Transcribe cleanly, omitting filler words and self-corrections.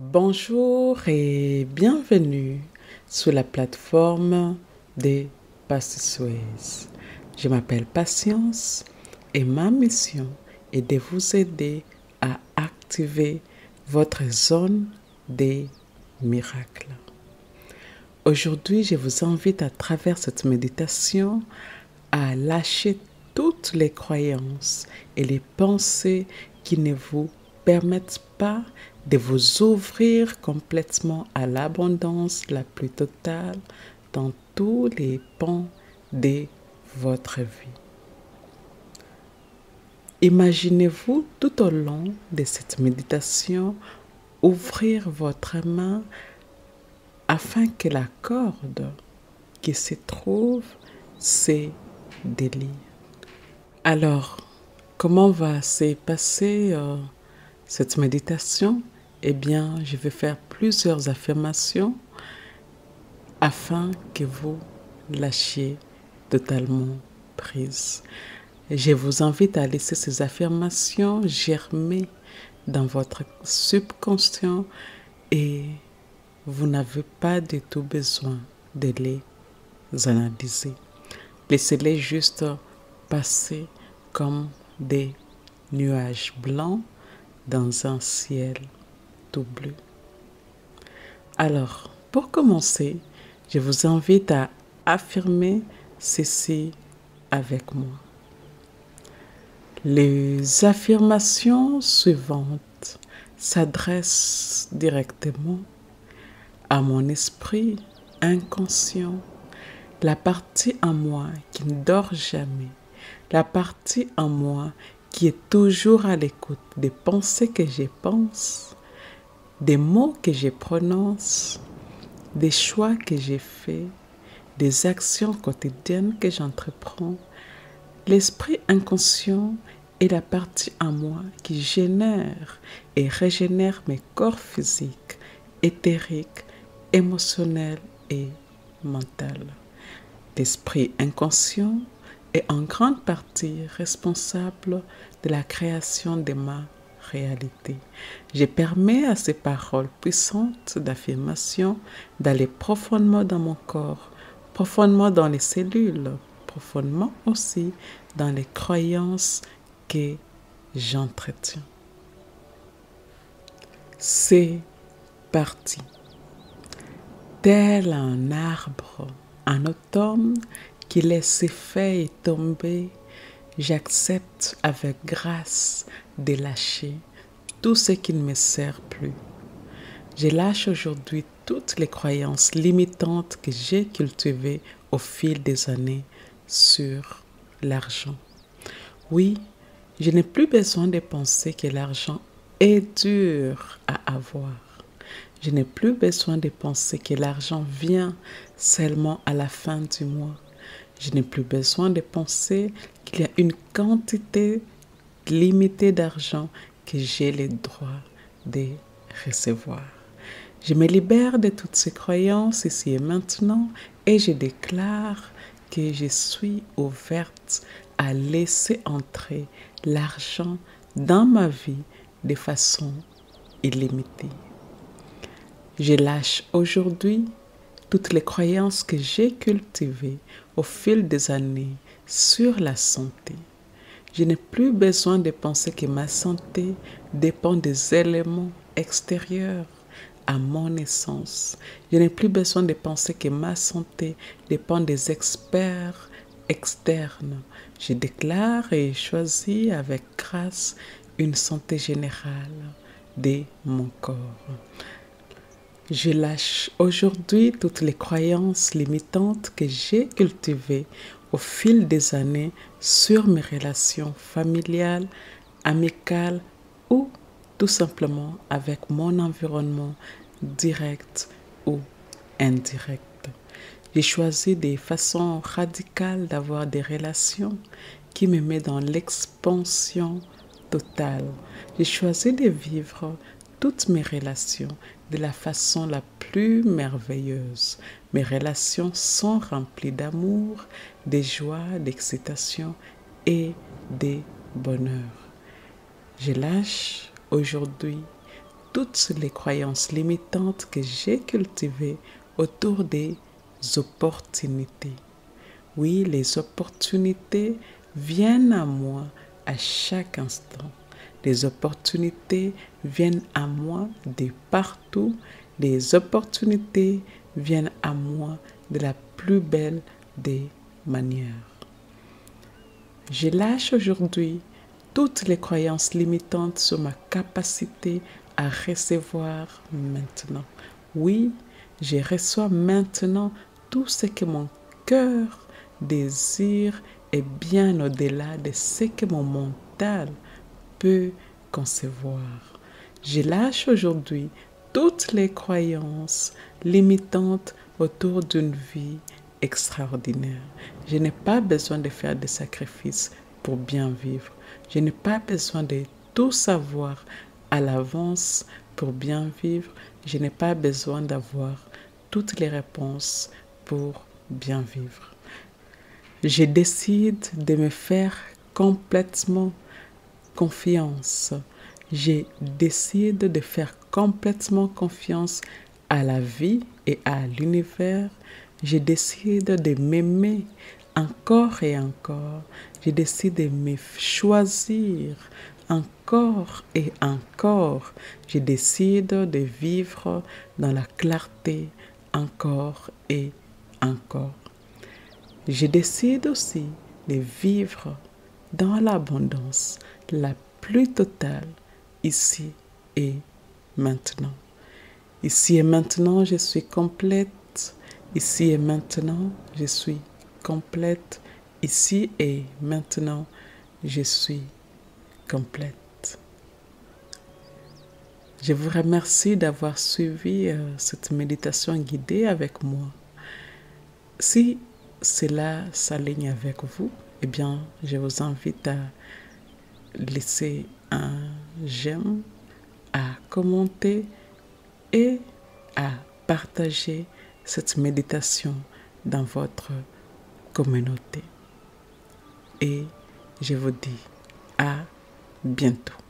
Bonjour et bienvenue sur la plateforme des Passeuses. Je m'appelle Patience et ma mission est de vous aider à activer votre zone des miracles. Aujourd'hui, je vous invite à travers cette méditation à lâcher toutes les croyances et les pensées qui ne vous permettent pas de vous ouvrir complètement à l'abondance la plus totale dans tous les pans de votre vie. Imaginez-vous tout au long de cette méditation ouvrir votre main afin que la corde qui se trouve se délie. Alors, comment va se passer cette méditation? Eh bien, je vais faire plusieurs affirmations afin que vous lâchiez totalement prise. Je vous invite à laisser ces affirmations germer dans votre subconscient et vous n'avez pas du tout besoin de les analyser. Laissez-les juste passer comme des nuages blancs dans un ciel tout bleu. Alors, pour commencer, je vous invite à affirmer ceci avec moi. Les affirmations suivantes s'adressent directement à mon esprit inconscient, la partie en moi qui ne dort jamais, la partie en moi qui est toujours à l'écoute des pensées que je pense, des mots que je prononce, des choix que j'ai faits, des actions quotidiennes que j'entreprends. L'esprit inconscient est la partie en moi qui génère et régénère mes corps physiques, éthériques, émotionnels et mentaux. L'esprit inconscient est en grande partie responsable de la création de ma réalité. Je permets à ces paroles puissantes d'affirmation d'aller profondément dans mon corps, profondément dans les cellules, profondément aussi dans les croyances que j'entretiens. C'est parti. Tel un arbre en automne qui laisse ses feuilles tomber, j'accepte avec grâce de lâcher tout ce qui ne me sert plus. Je lâche aujourd'hui toutes les croyances limitantes que j'ai cultivées au fil des années sur l'argent. Oui, je n'ai plus besoin de penser que l'argent est dur à avoir. Je n'ai plus besoin de penser que l'argent vient seulement à la fin du mois. Je n'ai plus besoin de penser qu'il y a une quantité limitée d'argent que j'ai le droit de recevoir. Je me libère de toutes ces croyances ici et maintenant et je déclare que je suis ouverte à laisser entrer l'argent dans ma vie de façon illimitée. Je lâche aujourd'hui toutes les croyances que j'ai cultivées au fil des années sur la santé. Je n'ai plus besoin de penser que ma santé dépend des éléments extérieurs à mon essence. Je n'ai plus besoin de penser que ma santé dépend des experts externes. Je déclare et choisis avec grâce une santé générale de mon corps. Je lâche aujourd'hui toutes les croyances limitantes que j'ai cultivées au fil des années sur mes relations familiales, amicales ou tout simplement avec mon environnement direct ou indirect. J'ai choisi des façons radicales d'avoir des relations qui me mettent dans l'expansion totale. J'ai choisi de vivre toutes mes relations de la façon la plus merveilleuse. Mes relations sont remplies d'amour, de joie, d'excitation et de bonheur. Je lâche aujourd'hui toutes les croyances limitantes que j'ai cultivées autour des opportunités. Oui, les opportunités viennent à moi à chaque instant. Les opportunités viennent à moi de partout. Les opportunités viennent à moi de la plus belle des manières. Je lâche aujourd'hui toutes les croyances limitantes sur ma capacité à recevoir maintenant. Oui, je reçois maintenant tout ce que mon cœur désire et bien au-delà de ce que mon mental peut concevoir. Je lâche aujourd'hui toutes les croyances limitantes autour d'une vie extraordinaire. Je n'ai pas besoin de faire des sacrifices pour bien vivre. Je n'ai pas besoin de tout savoir à l'avance pour bien vivre. Je n'ai pas besoin d'avoir toutes les réponses pour bien vivre. Je décide de me faire complètement confiance. Je décide de faire complètement confiance à la vie et à l'univers. Je décide de m'aimer encore et encore. Je décide de me choisir encore et encore. Je décide de vivre dans la clarté encore et encore. Je décide aussi de vivre dans l'abondance la plus totale ici et maintenant. Ici et maintenant, je suis complète. Ici et maintenant, je suis complète. Ici et maintenant, je suis complète. Je vous remercie d'avoir suivi cette méditation guidée avec moi. Si cela s'aligne avec vous, eh bien, je vous invite à laisser un j'aime, à commenter et à partager cette méditation dans votre communauté. Et je vous dis à bientôt.